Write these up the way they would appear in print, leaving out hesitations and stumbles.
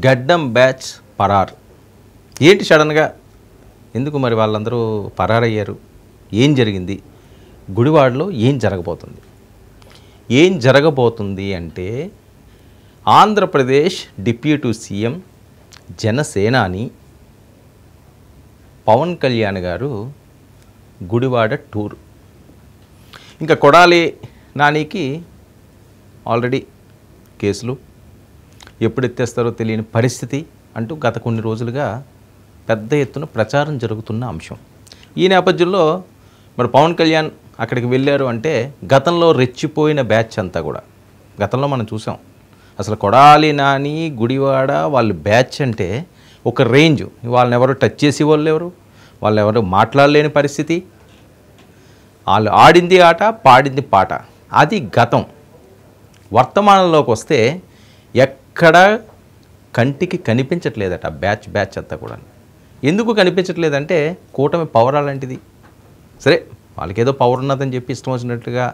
గడ్డం బ్యాచ్ పరార్. ఏంటి సడన్గా ఎందుకు మరి వాళ్ళందరూ పరారయ్యారు? ఏం జరిగింది? గుడివాడలో ఏం జరగబోతుంది? ఏం జరగబోతుంది అంటే ఆంధ్రప్రదేశ్ డిప్యూటీ సీఎం జనసేనాని పవన్ కళ్యాణ్ గారు గుడివాడ టూర్. ఇంకా కొడాలి నానికి ఆల్రెడీ కేసులు ఎప్పుడు ఎత్తేస్తారో తెలియని పరిస్థితి అంటూ గత కొన్ని రోజులుగా పెద్ద ఎత్తున ప్రచారం జరుగుతున్న అంశం. ఈ నేపథ్యంలో మరి పవన్ కళ్యాణ్ అక్కడికి వెళ్ళారు అంటే గతంలో రెచ్చిపోయిన బ్యాచ్ అంతా కూడా గతంలో మనం చూసాం. అసలు కొడాలి నాని గుడివాడ వాళ్ళు బ్యాచ్ అంటే ఒక రేంజ్. వాళ్ళని ఎవరు టచ్ చేసి వాళ్ళు ఎవరు మాట్లాడలేని పరిస్థితి. వాళ్ళు ఆడింది ఆట, పాడింది పాట. అది గతం. వర్తమానంలోకి వస్తే ఎక్కడ కంటికి కనిపించట్లేదట బ్యాచ్ అంతా కూడా. ఎందుకు కనిపించట్లేదంటే కూటమి పవర్ అలాంటిది. సరే వాళ్ళకేదో పవర్ ఉన్నదని చెప్పి ఇష్టం వచ్చినట్లుగా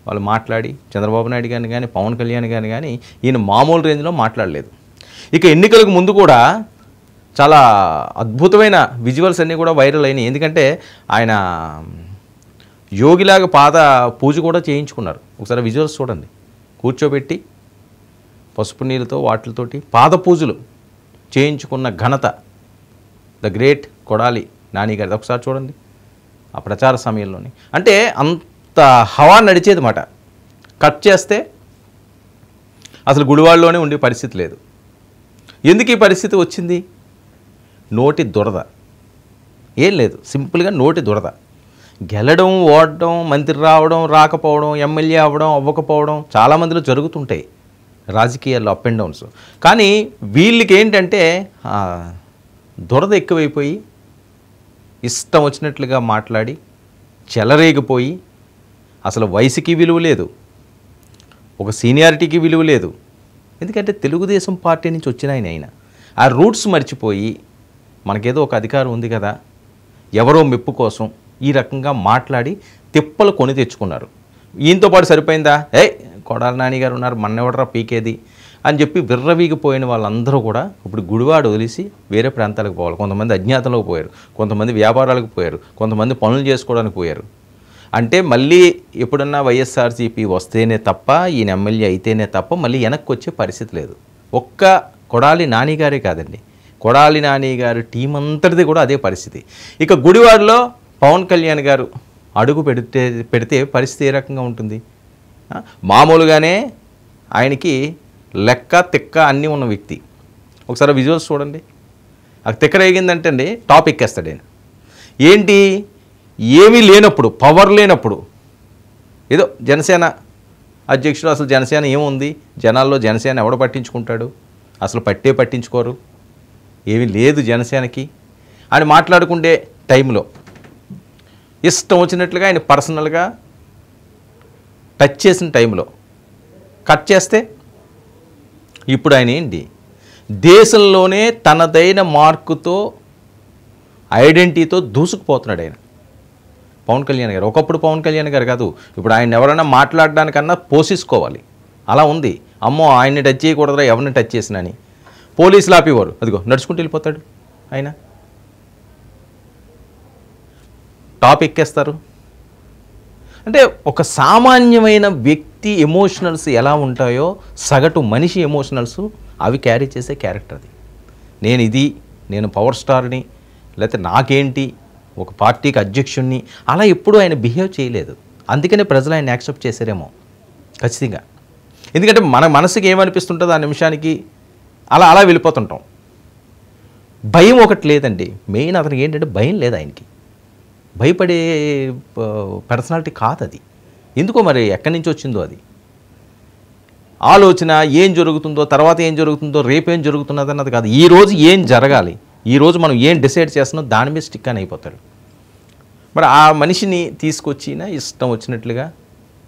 వాళ్ళు మాట్లాడి చంద్రబాబు నాయుడు గారిని కానీ పవన్ కళ్యాణ్ గారిని కానీ ఈయన మామూలు రేంజ్లో మాట్లాడలేదు. ఇక ఎన్నికలకు ముందు కూడా చాలా అద్భుతమైన విజువల్స్ అన్నీ కూడా వైరల్ అయినాయి. ఎందుకంటే ఆయన యోగిలాగా పాద పూజ కూడా చేయించుకున్నారు. ఒకసారి విజువల్స్ చూడండి. కూర్చోబెట్టి పసుపు నీళ్ళతో వాటితోటి పాద పూజలు చేయించుకున్న ఘనత ద గ్రేట్ కొడాలి నాని గారి. ఒకసారి చూడండి ఆ ప్రచార సమయంలోని. అంటే అంత హవా నడిచేది మాట. కట్ చేస్తే అసలు గుడివాడలోనే ఉండే పరిస్థితి లేదు. ఎందుకు ఈ పరిస్థితి వచ్చింది? నోటి దురద. ఏం లేదు, సింపుల్గా నోటి దురద. గెలడం, ఓడడం, మంత్రి రావడం, రాకపోవడం, ఎమ్మెల్యే అవ్వడం, అవ్వకపోవడం చాలామందిలో జరుగుతుంటాయి రాజకీయాల్లో, అప్ అండ్ డౌన్స్. కానీ వీళ్ళకి ఏంటంటే దురద ఎక్కువైపోయి ఇష్టం వచ్చినట్లుగా మాట్లాడి చెలరేగిపోయి అసలు వయసుకి విలువ లేదు, ఒక సీనియారిటీకి విలువ లేదు. ఎందుకంటే తెలుగుదేశం పార్టీ నుంచి వచ్చిన ఆయన ఆ రూట్స్ మర్చిపోయి మనకేదో ఒక అధికారం ఉంది కదా, ఎవరో మెప్పు కోసం ఈ రకంగా మాట్లాడి తిప్పలు కొని తెచ్చుకున్నారు. ఈయనతో పాటు సరిపోయిందా? కొడాలి నాని గారు ఉన్నారు, మన్నెవడరా పీకేది అని చెప్పి విర్రవీగిపోయిన వాళ్ళందరూ కూడా ఇప్పుడు గుడివాడ వదిలేసి వేరే ప్రాంతాలకు పోవాలి. కొంతమంది అజ్ఞాతంలోకి పోయారు, కొంతమంది వ్యాపారాలకు పోయారు, కొంతమంది పనులు చేసుకోవడానికి పోయారు. అంటే మళ్ళీ ఎప్పుడన్నా వైఎస్ఆర్సీపీ వస్తేనే తప్ప, ఈయన ఎమ్మెల్యే అయితేనే తప్ప మళ్ళీ వెనక్కి వచ్చే పరిస్థితి లేదు. ఒక్క కొడాలి నాని గారే కాదండి, కొడాలి నాని గారు టీం అంతటిది కూడా అదే పరిస్థితి. ఇక గుడివాడలో పవన్ కళ్యాణ్ గారు అడుగు పెడితే పరిస్థితి ఏ రకంగా ఉంటుంది? మామూలుగానే ఆయనకి లెక్క తిక్క అన్నీ ఉన్న వ్యక్తి. ఒకసారి విజువల్స్ చూడండి. ఆ తిక్క రేగిందంటే అండి టాప్ ఎక్కేస్తాడు ఆయన. ఏంటి? ఏమీ లేనప్పుడు, పవర్ లేనప్పుడు ఏదో జనసేన అధ్యక్షుడు, అసలు జనసేన ఏముంది జనాల్లో, జనసేన ఎవడ పట్టించుకుంటాడు? అసలు పట్టించుకోరు, ఏమీ లేదు జనసేనకి అని మాట్లాడుకుంటే టైంలో ఇష్టం వచ్చినట్లుగా ఆయన పర్సనల్గా టచ్ చేసిన టైంలో కట్ చేస్తే ఇప్పుడు ఆయన ఏంటి దేశంలోనే తనదైన మార్కుతో, ఐడెంటిటీతో దూసుకుపోతున్నాడు ఆయన పవన్ కళ్యాణ్ గారు. ఒకప్పుడు పవన్ కళ్యాణ్ గారు కాదు, ఇప్పుడు ఆయన ఎవరైనా మాట్లాడడానికన్నా పోషించుకోవాలి. అలా ఉంది. అమ్మో ఆయన్ని టచ్ చేయకూడదురా, ఎవరిని టచ్ చేసినా అని పోలీసులు ఆపేవారు. అదిగో నడుచుకుంటూ వెళ్ళిపోతాడు ఆయన, టాప్ ఎక్కేస్తారు. అంటే ఒక సామాన్యమైన వ్యక్తి ఎమోషనల్స్ ఎలా ఉంటాయో, సగటు మనిషి ఎమోషనల్స్ అవి క్యారీ చేసే క్యారెక్టర్ అది. నేను పవర్ స్టార్ని, లేకపోతే నాకేంటి, ఒక పార్టీకి అధ్యక్షుడిని, అలా ఎప్పుడూ ఆయన బిహేవ్ చేయలేదు. అందుకనే ప్రజలు ఆయన యాక్సెప్ట్ చేశారేమో ఖచ్చితంగా. ఎందుకంటే మన మనసుకి ఏమనిపిస్తుంటుందో ఆ నిమిషానికి అలా వెళ్ళిపోతుంటాం. భయం ఒకటి లేదండి మెయిన్. అతనికి ఏంటంటే భయం లేదు ఆయనకి. భయపడే పర్సనాలిటీ కాదు అది. ఎందుకో మరి ఎక్కడి నుంచి వచ్చిందో అది ఆలోచన. ఏం జరుగుతుందో, తర్వాత ఏం జరుగుతుందో, రేపేం జరుగుతున్నది అన్నది కాదు. ఈరోజు ఏం జరగాలి, ఈరోజు మనం ఏం డిసైడ్ చేస్తున్నాం దాని మీద స్టిక్ అని అయిపోతాడు. మరి ఆ మనిషిని తీసుకొచ్చిన ఇష్టం వచ్చినట్లుగా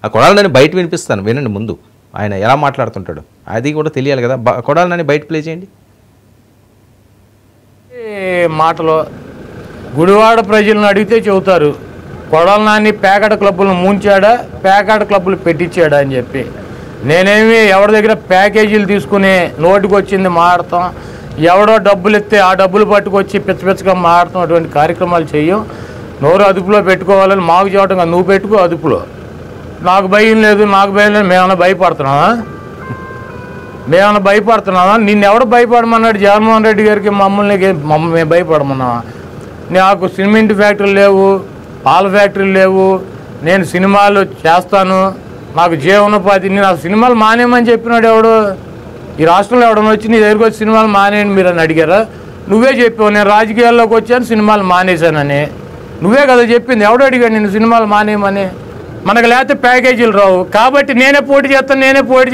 ఆ కొడాలని బయట వినిపిస్తాను వినండి. ముందు ఆయన ఎలా మాట్లాడుతుంటాడు అది కూడా తెలియాలి కదా. కొడాలని బయట ప్లే చేయండి. మాటలో గుడివాడ ప్రజలను అడిగితే చెబుతారు, కొడాలి నాని ప్యాకెట్ క్లబ్బులను ముంచాడా, ప్యాకెట్ క్లబ్బులు పెట్టించాడా అని చెప్పి. నేనేమి ఎవరి దగ్గర ప్యాకేజీలు తీసుకుని నోటికి వచ్చింది మాడతాం, ఎవడో డబ్బులు ఇస్తే ఆ డబ్బులు పట్టుకొచ్చి పిచ్చగా మాడతాం, అటువంటి కార్యక్రమాలు చెయ్యం. నోరు అదుపులో పెట్టుకోవాలని మాకు చెప్పడం కాదు, నువ్వు పెట్టుకో అదుపులో. నాకు భయం లేదు, నాకు భయం లేదు. మేమన్నా భయపడుతున్నావా? నిన్ను ఎవడు భయపడమన్నాడు? జగన్మోహన్ రెడ్డి గారికి మమ్మల్ని మేము భయపడమన్నావా? నాకు సిమెంట్ ఫ్యాక్టరీలు లేవు, పాల ఫ్యాక్టరీలు లేవు, నేను సినిమాలు చేస్తాను, నాకు జీవనోపాధి. నాకు సినిమాలు మానేయమని చెప్పినాడు ఎవడు? ఈ రాష్ట్రంలో ఎవడన్నా వచ్చి నీ దగ్గరికి వచ్చి సినిమాలు మానేయండి మీరు అని అడిగారా? నువ్వే చెప్పావు నేను రాజకీయాల్లోకి వచ్చాను సినిమాలు మానేశానని. నువ్వే కదా చెప్పింది. ఎవడు అడిగాడు నేను సినిమాలు మానేయమని? మనకు లేకపోతే ప్యాకేజీలు రావు కాబట్టి నేనే పోటీ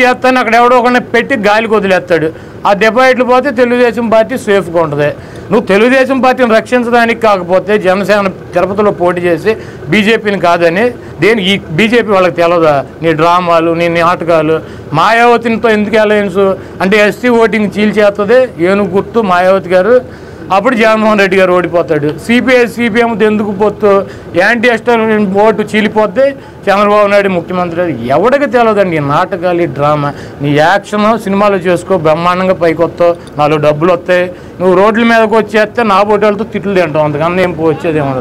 చేస్తాను అక్కడ ఎవడో ఒకరిని పెట్టి గాలికి వదిలేస్తాడు. ఆ డిపాజిట్లు పోతే తెలుగుదేశం పార్టీ సేఫ్గా ఉంటుంది. నువ్వు తెలుగుదేశం పార్టీని రక్షించడానికి కాకపోతే జనసేన తిరుపతిలో పోటీ చేసి బీజేపీని కాదని ఈ బీజేపీ వాళ్ళకి తెలియదా? నీ డ్రామాలు, నీ నాటకాలు. మాయావతితో ఎందుకు అలయన్స్ అంటే ఎస్సీ ఓటింగ్ చీల్చేస్తుంది ఏనుగు గుర్తు మాయావతి గారు. అప్పుడు జగన్మోహన్ రెడ్డి గారు ఓడిపోతాడు. సిపిఎం ఎందుకు పొత్తు? యాంటీ ఎస్టాబ్లిష్మెంట్ ఓటు చీలిపోతే చంద్రబాబు నాయుడు ముఖ్యమంత్రి. ఎవడికి తెలియదండి ఈ నాటకాలు, ఈ డ్రామా. నీ యాక్షన్ సినిమాలు చేసుకో, బ్రహ్మాండంగా పైకి వస్తావు, 4 డబ్బులు వస్తాయి. నువ్వు రోడ్ల మీదకి వచ్చేస్తే నా పోటీలతో తిట్లు తింటావు, అంతకన్నా ఏం వచ్చేదేమో.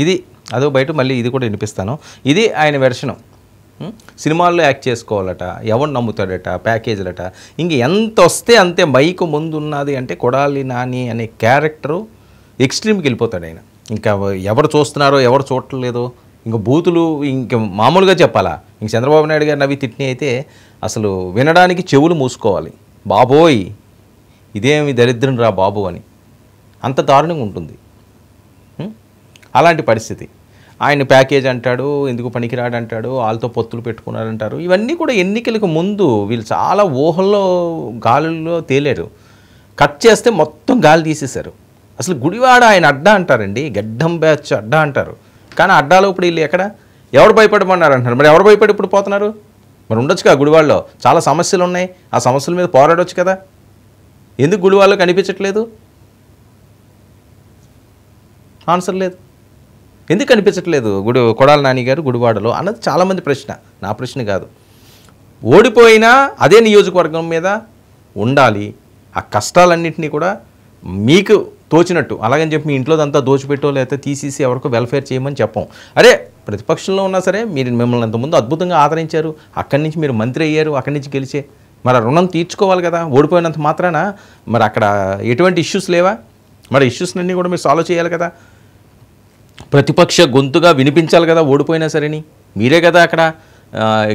ఇది అదో బయట మళ్ళీ ఇది కూడా వినిపిస్తాను. ఇది ఆయన వెర్షను. సినిమాల్లో యాక్ట్ చేసుకోవాలట, ఎవరు నమ్ముతాడట, ప్యాకేజీలట. ఇంక ఎంత వస్తే అంతే. మైకు ముందు ఉన్నది అంటే కొడాలి నాని అనే క్యారెక్టరు ఎక్స్ట్రీమ్కి వెళ్ళిపోతాడు ఆయన. ఇంకా ఎవరు చూస్తున్నారో ఎవరు చూడట్లేదో ఇంక బూతులు ఇంక మామూలుగా చెప్పాలా. ఇంక చంద్రబాబు నాయుడు గారు నవ్వి తిట్టిన అయితే అసలు వినడానికి చెవులు మూసుకోవాలి. బాబోయ్ ఇదేమి దరిద్రం రా బాబు అని, అంత దారుణంగా ఉంటుంది. అలాంటి పరిస్థితి. ఆయన ప్యాకేజ్ అంటాడు, ఎందుకు పనికిరాడు అంటాడు, వాళ్ళతో పొత్తులు పెట్టుకున్నారంటారు. ఇవన్నీ కూడా ఎన్నికలకు ముందు వీళ్ళు చాలా ఊహల్లో గాలుల్లో తేలేరు. కట్ చేస్తే మొత్తం గాలి తీసేశారు. అసలు గుడివాడ ఆయన అడ్డా అంటారండి, గడ్డం బ్యాచ్ అడ్డా అంటారు. కానీ అడ్డాలో ఇప్పుడు వీళ్ళు ఎక్కడ ఎవరు భయపడమన్నారు అంటున్నారు. మరి ఎవరు భయపడి ఇప్పుడు పోతున్నారు? మరి ఉండొచ్చు కదా గుడివాడలో చాలా సమస్యలు ఉన్నాయి, ఆ సమస్యల మీద పోరాడవచ్చు కదా. ఎందుకు గుడివాడలో కనిపించట్లేదు? ఆన్సర్ లేదు. ఎందుకు కనిపించట్లేదు కొడాలి నాని గారు గుడివాడలో అన్నది చాలామంది ప్రశ్న, నా ప్రశ్న కాదు. ఓడిపోయినా అదే నియోజకవర్గం మీద ఉండాలి. ఆ కష్టాలన్నింటినీ కూడా మీకు తోచినట్టు అలాగని చెప్పి మీ ఇంట్లో అంతా దోచిపెట్టో లేకపోతే తీసేసి ఎవరికో వెల్ఫేర్ చేయమని చెప్పం. అరే ప్రతిపక్షంలో ఉన్నా సరే మిమ్మల్ని అంతకుముందు అద్భుతంగా ఆదరించారు, అక్కడి నుంచి మీరు మంత్రి అయ్యారు, అక్కడి నుంచి గెలిచే మరి రుణం తీర్చుకోవాలి కదా. ఓడిపోయినంత మాత్రాన మరి అక్కడ ఎటువంటి ఇష్యూస్ లేవా? మరి ఇష్యూస్లన్నీ కూడా మీరు సాల్వ్ చేయాలి కదా. ప్రతిపక్ష గొంతుగా వినిపించాలి కదా ఓడిపోయినా సరేని. మీరే కదా అక్కడ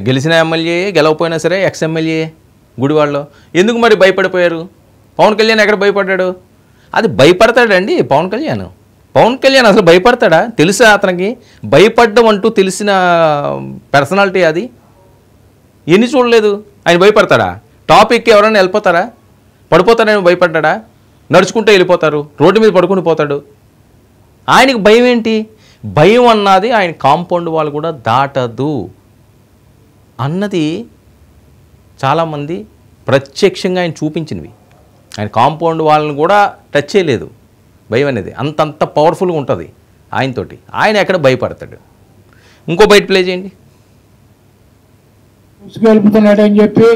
గెలిచిన ఎమ్మెల్యే, గెలవపోయినా సరే ఎక్స్ఎమ్మెల్యే గుడివాడలో. ఎందుకు మరి భయపడిపోయారు? పవన్ కళ్యాణ్ ఎక్కడ భయపడ్డాడు? అది భయపడతాడండి పవన్ కళ్యాణ్ అసలు భయపడతాడా? తెలుసా అతనికి భయపడ్డం అంటూ తెలిసిన పర్సనాలిటీ అది? ఎన్ని చూడలేదు. ఆయన భయపడతాడా? టాపిక్ ఎవరైనా వెళ్ళిపోతారా? పడిపోతాడని భయపడ్డా? నడుచుకుంటూ వెళ్ళిపోతారు, రోడ్డు మీద పడుకుని పోతాడు. ఆయనకు భయం ఏంటి? భయం అన్నది ఆయన కాంపౌండ్ వాళ్ళు కూడా దాటదు అన్నది చాలామంది ప్రత్యక్షంగా ఆయన చూపించినవి. ఆయన కాంపౌండ్ వాళ్ళని కూడా టచ్ చేయలేదు. భయం అనేది అంతంత పవర్ఫుల్గా ఉంటుంది ఆయనతోటి. ఆయన ఎక్కడ భయపడతాడు? ఇంకో బయట ప్లే చేయండి. ఉసుగలుపుతున్నాడని చెప్పి,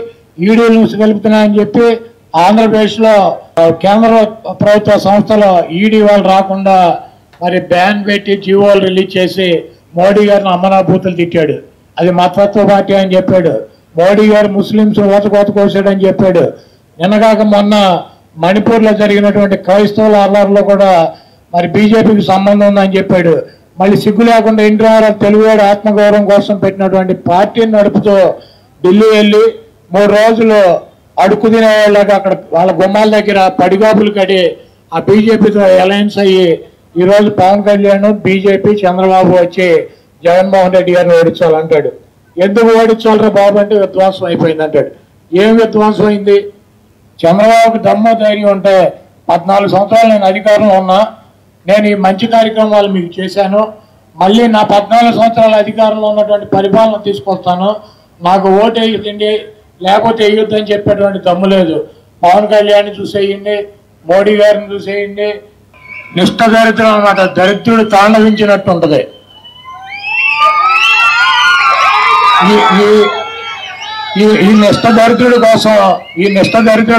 ఈడీలు ఉసుగలుపుతున్నాయని చెప్పి ఆంధ్రప్రదేశ్లో కేంద్ర ప్రభుత్వ సంస్థలో ఈడీ వాళ్ళు రాకుండా మరి బ్యాన్ పెట్టి జీవోలు రిలీజ్ చేసి మోడీ గారిని అమ్మనాభూతులు తిట్టాడు. అది మతత్వ పార్టీ అని చెప్పాడు. మోడీ గారు ముస్లింస్ ఓతకోత కోసాడని చెప్పాడు. నిన్నగాక మొన్న మణిపూర్లో జరిగినటువంటి క్రైస్తవుల అల్లర్లో కూడా మరి బీజేపీకి సంబంధం ఉందని చెప్పాడు. మళ్ళీ సిగ్గు లేకుండా ఇండియా తెలుగువాడు ఆత్మగౌరవం కోసం పెట్టినటువంటి పార్టీని నడుపుతూ ఢిల్లీ వెళ్ళి 3 రోజులు అడుక్కు తినే వాళ్ళకి అక్కడ వాళ్ళ గుమ్మాల దగ్గర పడిగాపులు కడి ఆ బీజేపీతో అలయన్స్ అయ్యి ఈరోజు పవన్ కళ్యాణ్, బీజేపీ, చంద్రబాబు వచ్చి జగన్మోహన్ రెడ్డి గారిని ఓడించాలంటాడు. ఎందుకు ఓడించాలరా బాబు అంటే విధ్వంసం అయిపోయింది అంటాడు. ఏం విధ్వంసం అయింది? చంద్రబాబుకి దమ్ము ధైర్యం ఉంటే 14 సంవత్సరాలు నేను అధికారంలో ఉన్నా, నేను ఈ మంచి కార్యక్రమాలు మీకు చేశాను, మళ్ళీ నా 14 సంవత్సరాల అధికారంలో ఉన్నటువంటి పరిపాలన తీసుకొస్తాను, నాకు ఓటు వేయద్దండి లేకపోతే వేయొద్దని చెప్పేటువంటి దమ్ము లేదు. పవన్ కళ్యాణ్ చూసేయండి, మోడీ గారిని చూసేయండి. నిష్ఠ దరిద్రం అన్నమాట. దరిద్రుడు తాండవించినట్టు ఉంటుంది. ఈ ఈ- ఈ ఈ నిష్ఠ దరిద్రుడి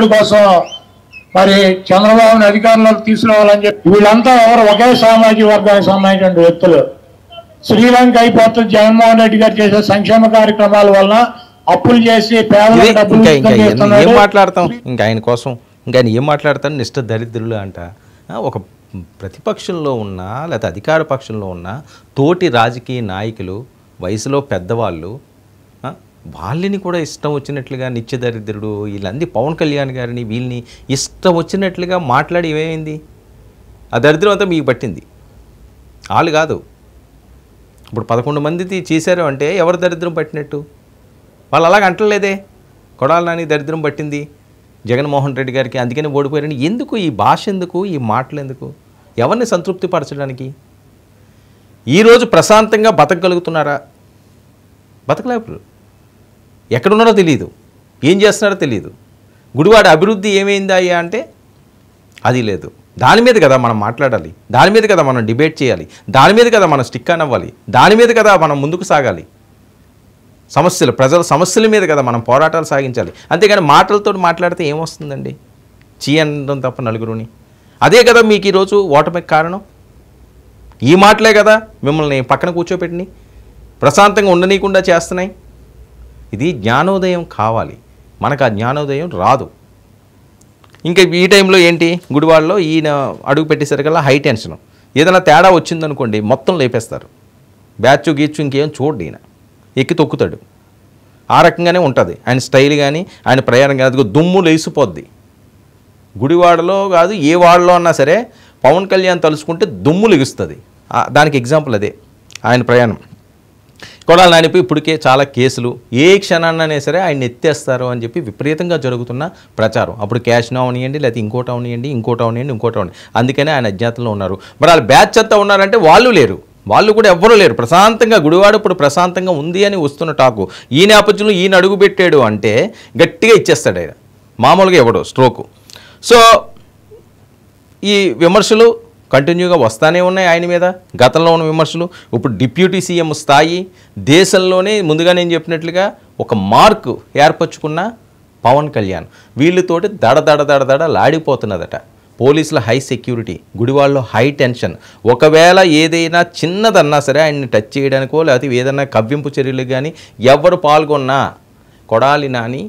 కోసం మరి చంద్రబాబుని అధికారంలోకి తీసుకురావాలని చెప్పి వీళ్ళంతా ఎవరు ఒకే సామాజిక వర్గానికి సంబంధించిన వ్యక్తులు. శ్రీలంక అయిపోతుంది జగన్మోహన్ రెడ్డి గారు చేసే సంక్షేమ కార్యక్రమాల వల్ల అప్పులు చేసి పేదలకు డబ్బులు ఇంకా ఇస్తాం ఏం చేస్తున్నాడు. మాట్లాడతాం ఇంకా ఆయన కోసం ఇంకా ఆయన ఏం మాట్లాడతాను నిష్ఠ దరిద్రులు అంట. ఒక ప్రతిపక్షంలో ఉన్నా లేకపోతే అధికార పక్షంలో ఉన్న తోటి రాజకీయ నాయకులు వయసులో పెద్దవాళ్ళు వాళ్ళని కూడా ఇష్టం వచ్చినట్లుగా నిత్య దరిద్రుడు వీళ్ళందరి పవన్ కళ్యాణ్ గారిని వీళ్ళని ఇష్టం వచ్చినట్లుగా మాట్లాడి ఏమైంది? ఆ దరిద్రం అంతా మీకు పట్టింది, వాళ్ళు కాదు. ఇప్పుడు 11 మంది చేశారు అంటే ఎవరు దరిద్రం పట్టినట్టు? వాళ్ళు అలాగ అంటలేదే. కొడాలి నాని దరిద్రం పట్టింది జగన్మోహన్ రెడ్డి గారికి, అందుకని ఓడిపోయారని. ఎందుకు ఈ భాష, ఎందుకు ఈ మాటలు, ఎందుకు? ఎవరిని సంతృప్తి పరచడానికి? ఈరోజు ప్రశాంతంగా బతకగలుగుతున్నారా? బతకలేరు. ఎక్కడున్నారో తెలియదు, ఏం చేస్తున్నారో తెలియదు. గుడివాడ అభివృద్ధి ఏమైందా అయ్యా అంటే అది లేదు. దాని మీద కదా మనం మాట్లాడాలి, దాని మీద కదా మనం డిబేట్ చేయాలి, దాని మీద కదా మనం స్టిక్ ఆన్ అవ్వాలి, దాని మీద కదా మనం ముందుకు సాగాలి. సమస్యలు, ప్రజల సమస్యల మీద కదా మనం పోరాటాలు సాగించాలి. అంతేగాని మాటలతో మాట్లాడితే ఏమొస్తుందండి? అనడం తప్ప నలుగురుని. అదే కదా మీకు ఈరోజు ఓటమికి కారణం. ఈ మాటలే కదా మిమ్మల్ని పక్కన కూర్చోపెట్టినాయి, ప్రశాంతంగా ఉండనీయకుండా చేస్తున్నాయి. ఇది జ్ఞానోదయం కావాలి. మనకు ఆ జ్ఞానోదయం రాదు. ఇంకా ఈ టైంలో ఏంటి, గుడివాడలో ఈయన అడుగు పెట్టేసరికల్లా హై టెన్షన్. ఏదైనా తేడా వచ్చిందనుకోండి మొత్తం లేపేస్తారు. బ్యాచ్ గీచు ఇంకేం చూడండి, ఈయన ఎక్కి తొక్కుతాడు. ఆ రకంగానే ఉంటుంది ఆయన స్టైల్ కానీ ఆయన ప్రయాణం కానీ. అదిగో దుమ్ము లేసిపోద్ది. గుడివాడలో కాదు ఏ వాడలో అన్నా సరే పవన్ కళ్యాణ్ తలుచుకుంటే దుమ్ము లెగుస్తుంది. దానికి ఎగ్జాంపుల్ అదే ఆయన ప్రయాణం. కొడాలి నానిపై ఇప్పటికే చాలా కేసులు, ఏ క్షణాన్ననే సరే ఆయన ఎత్తేస్తారు అని చెప్పి విపరీతంగా జరుగుతున్న ప్రచారం. అప్పుడు క్యాష్ను అవనియండి, లేకపోతే ఇంకోటి అవనియండి. అందుకనే ఆయన అజ్ఞాతంలో ఉన్నారు. మరి వాళ్ళు బ్యాచ్ అంతా ఉన్నారంటే వాళ్ళు లేరు, వాళ్ళు కూడా ఎవ్వరూ లేరు. ప్రశాంతంగా గుడివాడ ఇప్పుడు ప్రశాంతంగా ఉంది అని వస్తున్న టాకు. ఈ నేపథ్యంలో ఈయన అడుగు పెట్టాడు అంటే గట్టిగా ఇచ్చేస్తాడు ఆయన, మామూలుగా ఇవ్వడు స్ట్రోకు. సో ఈ విమర్శలు కంటిన్యూగా వస్తూనే ఉన్నాయి ఆయన మీద. గతంలో ఉన్న విమర్శలు, ఇప్పుడు డిప్యూటీ సీఎం స్థాయి, దేశంలోనే ముందుగా నేను చెప్పినట్లుగా ఒక మార్కు ఏర్పరచుకున్న పవన్ కళ్యాణ్ వీళ్ళతోటి దడ లాడిపోతున్నదట. పోలీసుల హై సెక్యూరిటీ, గుడివాడలో హై టెన్షన్. ఒకవేళ ఏదైనా చిన్నదన్నా సరే ఆయన్ని టచ్ చేయడానికో లేకపోతే ఏదైనా కవ్వింపు చర్యలు కానీ ఎవరు పాల్గొన్నా కొడాలి నాని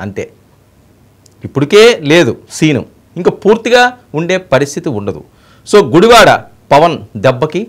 అంతే. ఇప్పటికే లేదు సీను, ఇంకా పూర్తిగా ఉండే పరిస్థితి ఉండదు. సో గుడివాడ పవన్ దెబ్బకి